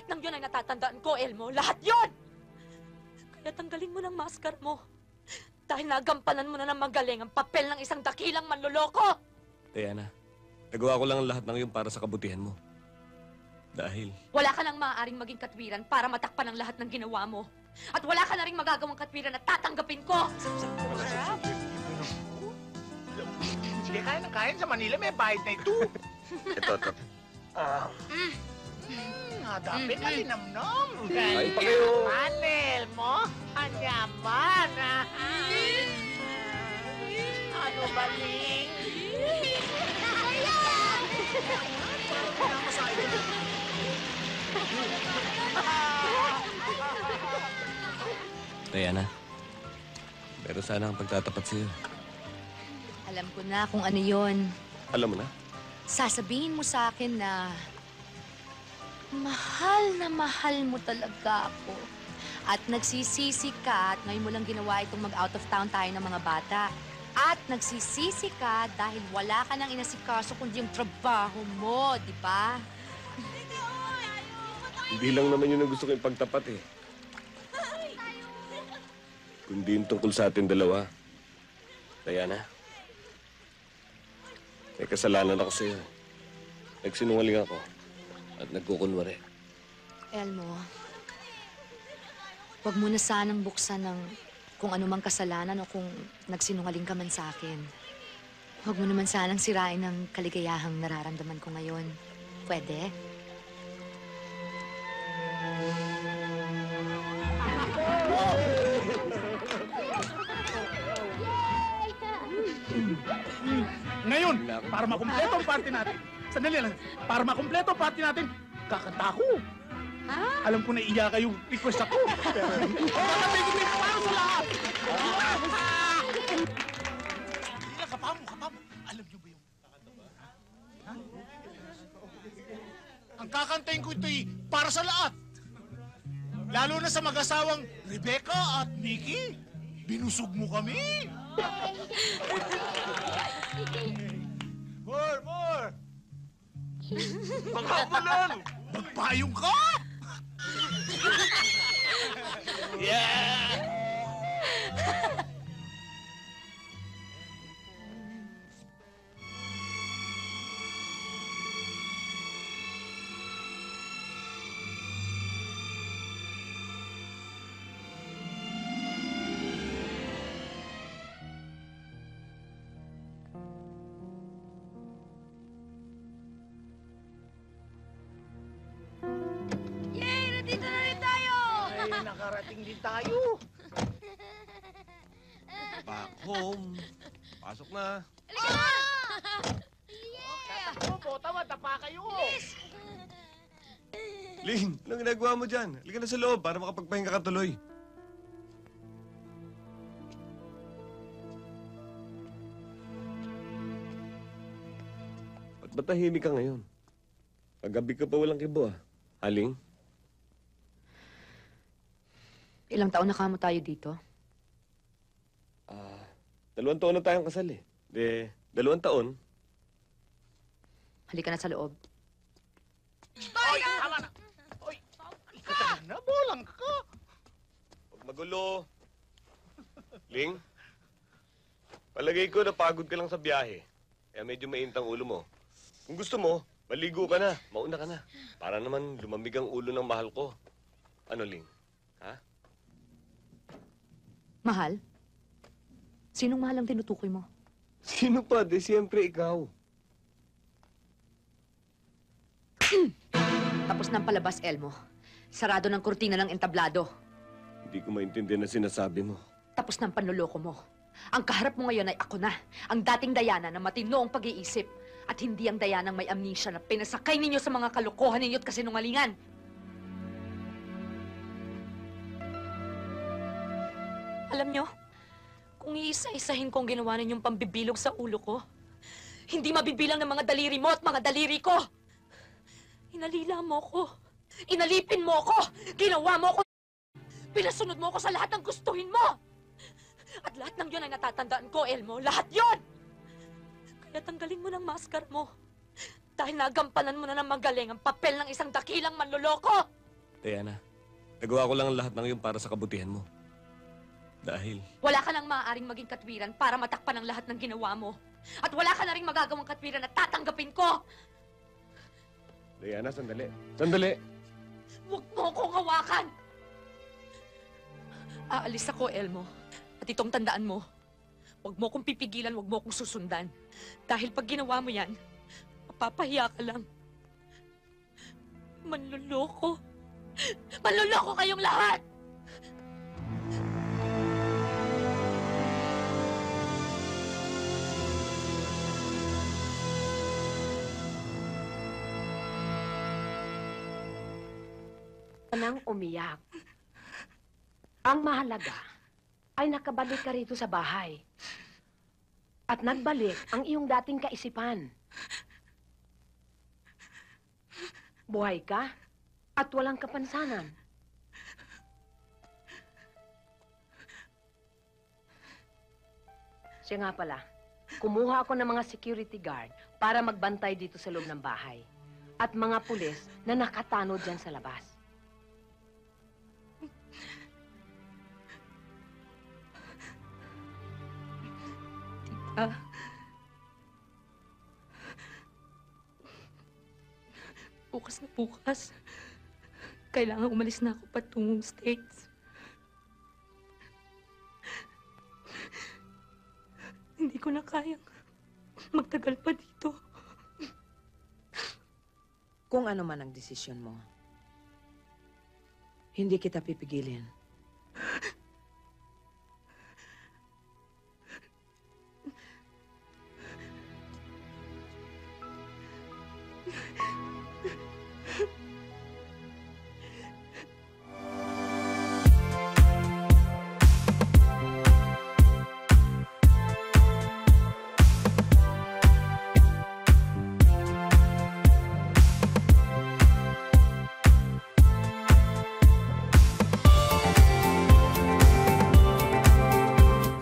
ng yun ay natatandaan ko, Elmo. Lahat yun! Kaya tanggalin mo ng maskara mo. Dahil nagampanan mo na ng magaling ang papel ng isang dakilang manloloko! Diana, nagawa ko lang ang lahat ng iyon para sa kabutihan mo. Dahil... Wala ka nang maaaring maging katwiran para matakpan ang lahat ng ginawa mo. At wala ka na rin magagawang katwiran na tatanggapin ko! Sige, kain ng kain. Sa Manila may bayad na ito. Ito. Hadapin na linamnom. Kain pa kayo. Manel mo, anyaman. Ano ba, Ling? Diana, pero sana ang pagtatapat sa'yo. Alam ko na kung ano yon. Alam mo na? Sasabihin mo sa akin na mahal mo talaga ako. At nagsisisi ka at ngayon mo lang ginawa itong mag-out of town tayo ng mga bata. At nagsisisi ka dahil wala ka nang inasikaso kundi yung trabaho mo, di ba? Hindi lang naman yun ang gusto ko yung pagtapat eh. Kundi yung tungkol sa atin dalawa. Diana, may kasalanan ako sa'yo. Nagsinungaling ako at nagkukunwari. Elmo, wag mo na sanang buksan ng kung anumang kasalanan o kung nagsinungaling ka man sa akin. Huwag mo naman sanang sirain ang kaligayahang nararamdaman ko ngayon. Pwede? Ngayon, para makumpleto ang party natin. Sandali lang. Para makumpleto ang party natin, kakanta ako. Alam ko na iya kayong request ako. Pero kakabigin din para sa lahat. Kapamo. Alam niyo ba yung kakanta ba? Ha? Ang kakantayin ko ito'y para sa lahat. Lalo na sa mag-asawang Rebecca at Mickey. Binusog mo kami. More! Pagkapalan! Magpayong ka! Yeah! Dito na rin tayo! Ay, nakarating din tayo. Back home. Pasok na. Tatakbo, bota, matapa kayo. Ling, anong ginagawa mo dyan? Halika na sa loob para makapagpahinga ka tuloy. Ba't tahimik ka ngayon? Paggabi ka pa walang kibo ah. Aling? Ilang taon na kamo tayo dito? 2 taon na tayong kasal eh. 2 taon. Halika na sa loob. Oy, tama na. Oy, ikatagal na, bolang ka. Huwag magulo. Ling, palagay ko napagod ka lang sa biyahe. Kaya medyo mainit ang ulo mo. Kung gusto mo, maligo ka na. Mauna ka na. Para naman lumamig ang ulo ng mahal ko. Ano, Ling? Ha? Mahal? Sinong mahal ang tinutukoy mo? Sino pa? De, siyempre ikaw. Tapos ng palabas, Elmo. Sarado ng kurtina ng entablado. Hindi ko maintindihan ang sinasabi mo. Tapos ng panloloko mo. Ang kaharap mo ngayon ay ako na. Ang dating Diana na matino ang pag-iisip. At hindi ang Diana may amnesia na pinasakay ninyo sa mga kalokohan ninyo at kasinungalingan. Alam nyo, kung iisa-isahin kong ginawa ninyong pambibilog sa ulo ko, hindi mabibilang ng mga daliri mo at mga daliri ko. Inalila mo ko. Inalipin mo ko. Ginawa mo ko. Pinasunod mo ko sa lahat ng gustuhin mo. At lahat ng yun ay natatandaan ko, Elmo. Lahat yun! Kaya tanggalin mo ng maskara mo. Dahil nagampanan mo na ng magaling ang papel ng isang dakilang manloloko. Diana, nagawa ko lang ang lahat ng iyon para sa kabutihan mo. Dahil... Wala ka nang maaaring maging katwiran para matakpan ang lahat ng ginawa mo. At wala ka na rin magagawang katwiran na tatanggapin ko! Diana, sandali. Sandali! Huwag mo akong hawakan! Aalis ako, Elmo. At itong tandaan mo, huwag mo akong pipigilan, huwag mo akong susundan. Dahil pag ginawa mo yan, mapapahiya ka lang. Manluloko. Manluloko kayong lahat! Nang umiyak. Ang mahalaga ay nakabalik ka rito sa bahay. At nagbalik ang iyong dating kaisipan. Buhay ka at walang kapansanan. Siya nga pala, kumuha ako ng mga security guard para magbantay dito sa loob ng bahay. At mga pulis na nakatanod dyan sa labas. Ah. Bukas na bukas. Kailangan umalis na ako patungong States. Hindi ko na kayang magtagal pa dito. Kung ano man ang desisyon mo, hindi kita pipigilin.